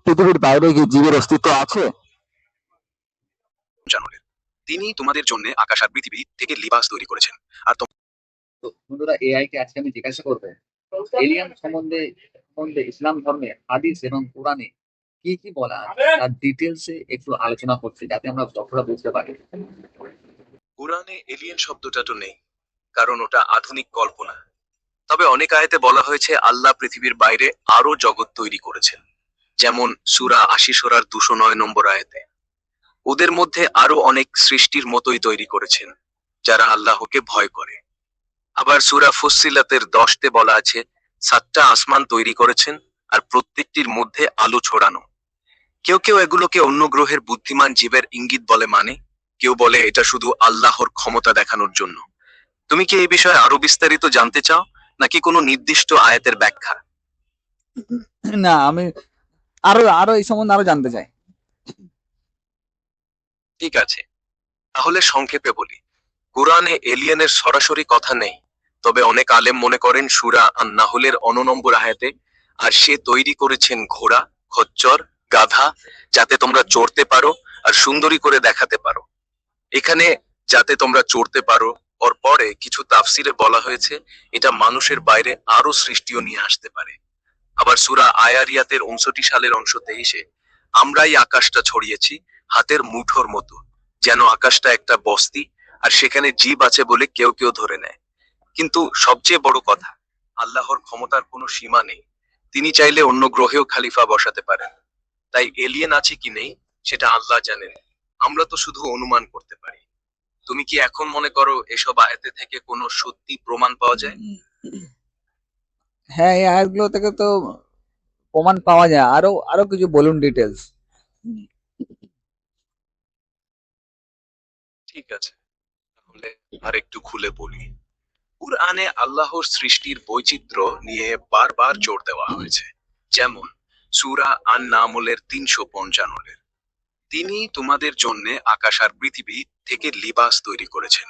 পৃথিবীর বাইরে কি জীবের অস্তিত্ব আছে? জানুনের তিনি তোমাদের জন্য আকাশ আর পৃথিবী থেকে লিবাস তৈরি করেছেন। আর তো বন্ধুরা, এআই কে আজকে আমি জিজ্ঞাসা করবো এলিয়ান সম্বন্ধে ইসলাম ধর্মে হাদিস এবং কোরআনে কি কি বলা আছে তার ডিটেলস এ একটু আলোচনা করছি, যাতে আমরা যতটা বুঝতে পারি। কোরআনে এলিয়েন শব্দটা তো নেই, কারণ ওটা আধুনিক কল্পনা। তবে অনেক আয়াতে বলা হয়েছে আল্লাহ পৃথিবীর বাইরে আরো জগৎ তৈরি করেছেন। যেমন সূরা ৮০ সূরার ২০৯ নম্বর আয়াতে ওদের মধ্যে আরো অনেক সৃষ্টির মতোই তৈরি করেছেন যারা আল্লাহকে ভয় করে। আবার সূরা ফুসসিলাতের ১০তে বলা আছে ৭টা আসমান তৈরি করেছেন আর প্রত্যেকটির মধ্যে আলো ছড়ানো। কেউ কেউ এগুলোকে অন্য গ্রহের বুদ্ধিমান জীবের ইঙ্গিত বলে, কেউ বলে এটা শুধু আল্লাহর ক্ষমতা দেখানোর জন্য। তুমি কি এই বিষয়ে আরো বিস্তারিত জানতে চাও, নাকি কোনো নির্দিষ্ট আয়াতের ব্যাখ্যা? না, আমি আরো আরো এই সম্বন্ধে আরো জানতে চাই। ঠিক আছে, তাহলে সংক্ষেপে বলি। কোরআনে এলিয়েনের সরাসরি কথা নেই, তবে অনেক আলেম মনে করেন সূরা আন-নাহলের ৯ নম্বর আয়াতে আর সে তৈরি করেছেন ঘোড়া, খচ্চর, গাধা, যাতে তোমরা চড়তে পারো আর সুন্দরী করে দেখাতে পারো। এখানে যাতে তোমরা চড়তে পারো ওর পরে কিছু তাফসিরে বলা হয়েছে এটা মানুষের বাইরে আরো সৃষ্টিও নিয়ে আসতে পারে। আবার সূরা আয়ারিয়াতের ৫৯ সালের অংশ ২৩-এ আমরাই আকাশটা ছড়িয়েছি হাতের মুঠোর মতো, যেন আকাশটা একটা বস্তি আর সেখানে জীব আছে বলে কেউ কেউ ধরে নেয়। কিন্তু সবচেয়ে বড় কথা, আল্লাহর ক্ষমতার কোনো সীমা নেই। তিনি চাইলে অন্য গ্রহেও খালিফা বসাতে পারেন। তাই এলিয়েন আছে কি নেই সেটা আল্লাহ জানেন, আমরা তো শুধু অনুমান করতে পারি। তুমি কি এখন মনে করো এসব আয়াতে থেকে কোনো সত্যি প্রমাণ পাওয়া যায়? হ্যাঁ, এই আয়াতগুলো থেকে তো প্রমাণ পাওয়া যায়। আরো আরো কিছু বলুন ডিটেলস। ঠিক আছে, তাহলে আর একটু খুলে বলি। কুরআনে আল্লাহর সৃষ্টির বৈচিত্র্য নিয়ে বারবার জোর দেওয়া হয়েছে। যেমন সূরা আন-নামলের ৩৫৫-এর তিনি তোমাদের জন্য আকাশ আর পৃথিবী থেকে লিবাস তৈরি করেছেন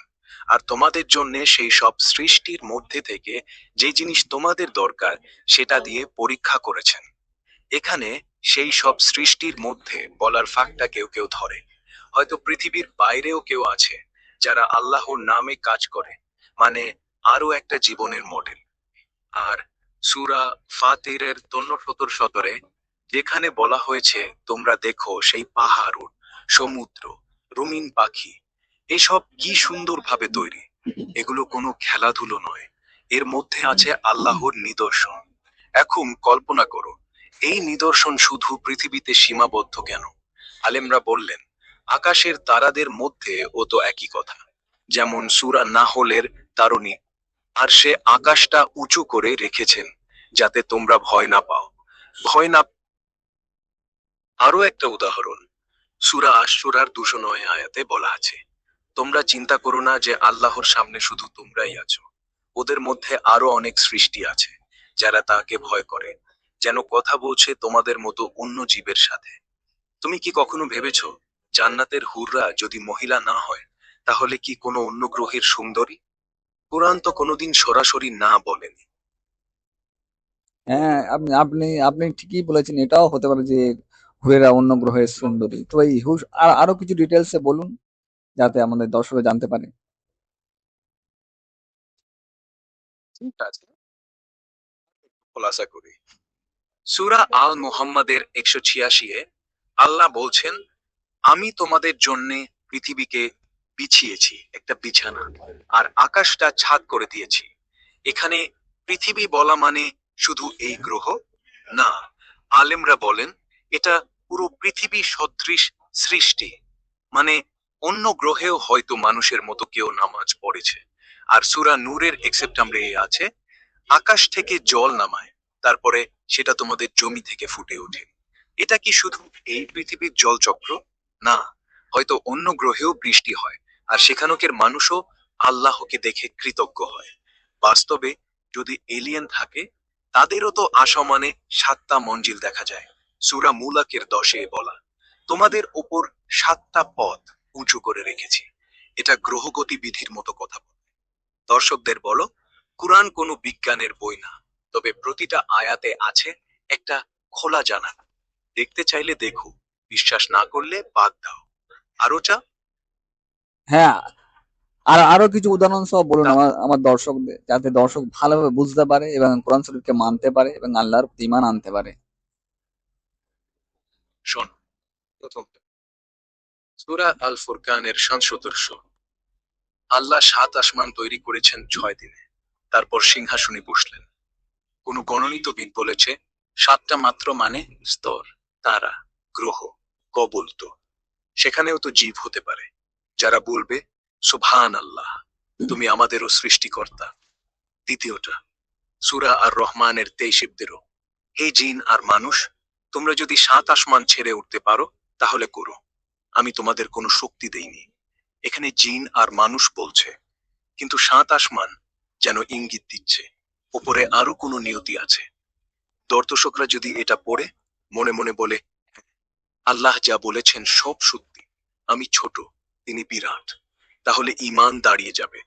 আর তোমাদের জন্য সেই সব সৃষ্টির মধ্যে থেকে যে জিনিস তোমাদের দরকার সেটা দিয়ে পরীক্ষা করেছেন। এখানে সেই সব সৃষ্টির মধ্যে বলার ফাঁকটা কেউ কেউ ধরে, হয়তো পৃথিবীর বাইরেও কেউ আছে যারা আল্লাহর নামে কাজ করে, মানে আরো একটা জীবনের মডেল। আর সূরা ফাতিরের ৭৩-১৭ যেখানে বলা হয়েছে তোমরা দেখো সেই পাহাড়, সমুদ্র, রঙিন পাখি, এসব কি সুন্দরভাবে তৈরি। এগুলো কোনো খেলাধুলো নয়, এর মধ্যে আছে আল্লাহর নিদর্শন। এখন কল্পনা করো এই নিদর্শন শুধু পৃথিবীতে সীমাবদ্ধ কেন? আলেমরা বললেন আকাশের তারাদের মধ্যে ও তো একই কথা। যেমন সূরা নাহলের তারণী আর সে আকাশটা উঁচু করে রেখেছেন যাতে তোমরা ভয় না। আরো একটা উদাহরণ সূরা আশ-শূরার ২০৯ আয়াতে বলা আছে তোমরা চিন্তা করো না যে আল্লাহর সামনে শুধু তোমরাই আছো, ওদের মধ্যে আরো অনেক সৃষ্টি আছে যারা তাকে ভয় করে, যেন কথা বলছে তোমাদের মতো অন্য জীবের সাথে। তুমি কি কখনো ভেবেছো জান্নাতের হুররা যদি মহিলা না হয় তাহলে কি কোনো অন্য গ্রহের সুন্দরী? কোরআন তো কোনোদিন সরাসরি না বলেনি। হ্যাঁ, আপনি আপনি আপনি ঠিকই বলেছেন, এটাও হতে পারে যে হুরেরা অন্য গ্রহের সুন্দরী। তো এই হুশ আরো কিছু ডিটেলসে বলুন, যাতে আমাদের দর্শকরা জানতে পারে। ঠিক আছে, খোলাসা করি। সূরা আল মুহাম্মাদের ১৮৬-এ আল্লাহ বলছেন আমি তোমাদের জন্য পৃথিবীকে বিছিয়েছি একটা বিছানা আর আকাশটা ছাদ করে দিয়েছি। এখানে পৃথিবী বলা মানে শুধু এই গ্রহ না, আলেমরা বলেন এটা পুরো পৃথিবী সদৃশ সৃষ্টি, মানে অন্য গ্রহেও হয়তো মানুষের মতো কেউ নামাজ পড়েছে। আর সূরা নূরের ১ সেপ্টেম্বরে আছে আকাশ থেকে জল নামায়, তারপরে সেটা তোমাদের জমি থেকে ফুটে ওঠে। এটা কি শুধু এই পৃথিবীর জলচক্র? না, হয়তো অন্য গ্রহেও বৃষ্টি হয় আর সেখানকার মানুষও আল্লাহকে দেখে কৃতজ্ঞ হয়। বাস্তবে যদি এলিয়েন থাকে তাদেরও তো আসমানে ৭টা মঞ্জিল দেখা যায়। সূরা মুলাকের ১০-এ বলা তোমাদের ওপর ৭টা পথ উঁচু করে রেখেছি। এটা গ্রহ গতিবিধির মতো কথা বলে। দর্শকদের বলো কুরআন কোনো বিজ্ঞানের বই না, তবে প্রতিটা আয়াতে আছে একটা খোলা জানালা। দেখতে চাইলে দেখো, বিশ্বাস না করলে বাদ দাও। আরো চা? হ্যাঁ, আর আরো কিছু উদাহরণ সহ বলুন তা আমার আমার দর্শকদের, যাতে দর্শক ভালোভাবে বুঝতে পারে এবং কোরআন শরীফকে মানতে পারে এবং আল্লাহর প্রতি ঈমান আনতে পারে। শোন, প্রথম সূরা আল ফুরকানের ৭৭ আল্লাহ ৭ আসমান তৈরি করেছেন ৬ দিনে, তারপর সিংহাসনে বসলেন। কোন গণিতবিদ বলেছে ৭টা মাত্র মানে স্তর, তারা, গ্রহ, কবুল তো সেখানেও তো জীব হতে পারে, যারা বলবে সুবহান আল্লাহ, তুমি আমাদেরও সৃষ্টিকর্তা। দ্বিতীয়টা সূরা আর রহমানের ২৩ হে জিন আর মানুষ, তোমরা যদি ৭ আসমান ছেড়ে উঠতে পারো তাহলে করো, আমি তোমাদের কোনো শক্তি দেইনি। এখানে জিন আর মানুষ বলছে, কিন্তু ৭ আসমান যেন ইঙ্গিত দিচ্ছে উপরে আরো কোনো নিয়তি আছে। দর্শকরা যদি এটা পড়ে মনে মনে বলে আল্লাহ যা বলেছেন সব সত্যি, আমি ছোট, তিনি বিরাট, তাহলে ঈমান দাঁড়িয়ে যাবে,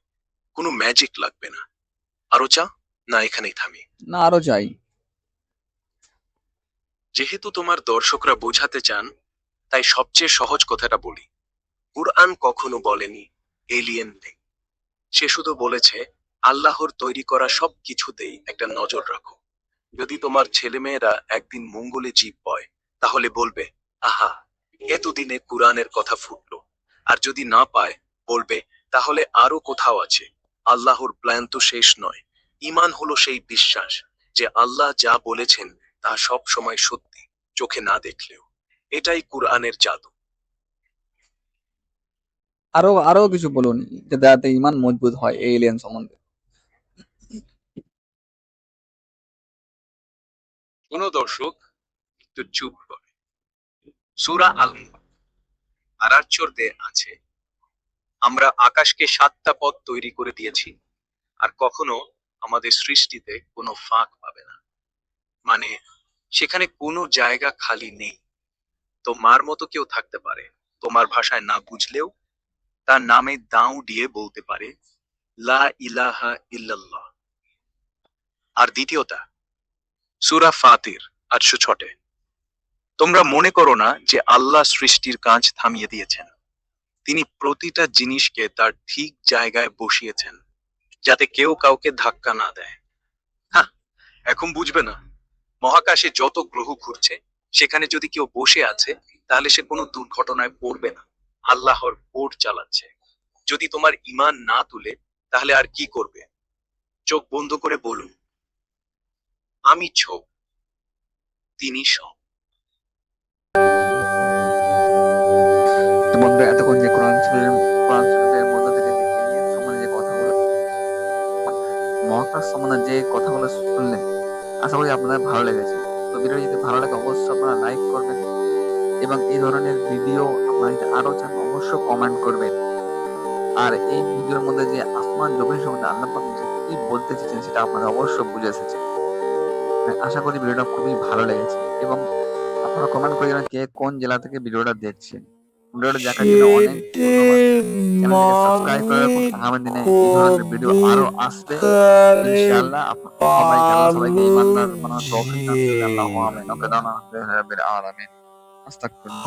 কোনো ম্যাজিক লাগবে না। আরো চা? না এখানেই থামি? না, আরো চাই। যেহেতু তোমার দর্শকরা বোঝাতে চান, তাই সবচেয়ে সহজ কথাটা বলি। কুরআন কখনো বলেনি এলিয়েন নেই, সে শুধু বলেছে আল্লাহর তৈরি করা সব কিছুতেই একটা নজর রাখো। যদি তোমার ছেলেমেয়েরা একদিন মঙ্গলে জীব পায়, তাহলে বলবে আহা, এতদিনে কুরআনের কথা ফুটলো। আর যদি না পায়, বলবে তাহলে আরো কোথাও আছে। আল্লাহর প্ল্যান তো শেষ নয়। ঈমান হলো সেই বিশ্বাস যে আল্লাহ যা বলেছেন তা সব সময় সত্যি, চোখে না দেখলেও। এটাই কুরআনের জাদু। আরো আরো কিছু বলুন, যাতে ঈমান মজবুত হয় এই এলিয়েন সম্বন্ধে। কোন দর্শক একটু চুপ করে। সূরা আল আরাচ্চরতে আছে, আমরা আকাশকে ৭টা পথ তৈরি করে দিয়েছি, আর কখনো আমাদের সৃষ্টিতে কোনো ফাঁক পাবে না। মানে সেখানে কোনো জায়গা খালি নেই। তোমার মতো কেউ থাকতে পারে, তোমার ভাষায় না বুঝলেও তার নামে দাও দিয়ে বলতে পারে লা ইলাহা ইল্লাল্লাহ। আর দ্বিতীয়টা সূরা ফাতির ৮০৬, তোমরা মনে করো না যে আল্লাহ সৃষ্টির কাজ থামিয়ে দিয়েছেন, তিনি প্রতিটা জিনিসকে তার ঠিক জায়গায় বসিয়েছেন, যাতে কেউ কাউকে ধাক্কা না দেয়। হ্যাঁ, এখন বুঝবে না? মহাকাশে যত গ্রহ ঘুরছে, সেখানে যদি কেউ বসে আছে, তাহলে সে কোনো দুর্ঘটনায় পড়বে না, আল্লাহর বোর্ড চালাচ্ছে। যদি তোমার ঈমান না তুলে, তাহলে আর কি করবে? চোখ বন্ধ করে বলুন, আমি ছোট, তিনি সব। তো বন্ধুরা, এতক্ষণ যে কোরআন শরীফের মধ্যে থেকে যে এলিয়েন সম্বন্ধে যে কথাগুলো, মহাকাশ সম্বন্ধে যে কথাগুলো শুনলেন, আশা করি আপনাদের ভালো লেগেছে। তো ভিডিও যদি ভালো লাগে অবশ্যই আপনারা লাইক করবেন, এবং এই ধরনের ভিডিও আপনারা যদি আরো চান অবশ্যই কমেন্ট করবেন। আর এই ভিডিওর মধ্যে যে আসমান জমিন সম্বন্ধে আল্লাহ পাক যে কি বলতে চেয়েছেন সেটা আপনারা অবশ্যই বুঝে এসেছে। আশা করি ভিডিওটা খুবই ভালো লেগেছে, এবং আপনারা কমেন্ট করে জানান কে কোন জেলা থেকে ভিডিওটা দেখছেন। ভিডিওটা দেখার জন্য অনেক ধন্যবাদ। চ্যানেলটিকে সাবস্ক্রাইব করে রাখুন, আগামী দিনে এই ধরনের ভিডিও আরো আসবে ইনশাআল্লাহ। সবাইকে আল্লাহ সবাইকে ঈমানদার বানানোর তৌফিক দান করুন। আল্লাহু আমিন। ওকে দানা রাব্বিল আলামিন। আস্তাগফিরুল্লাহ।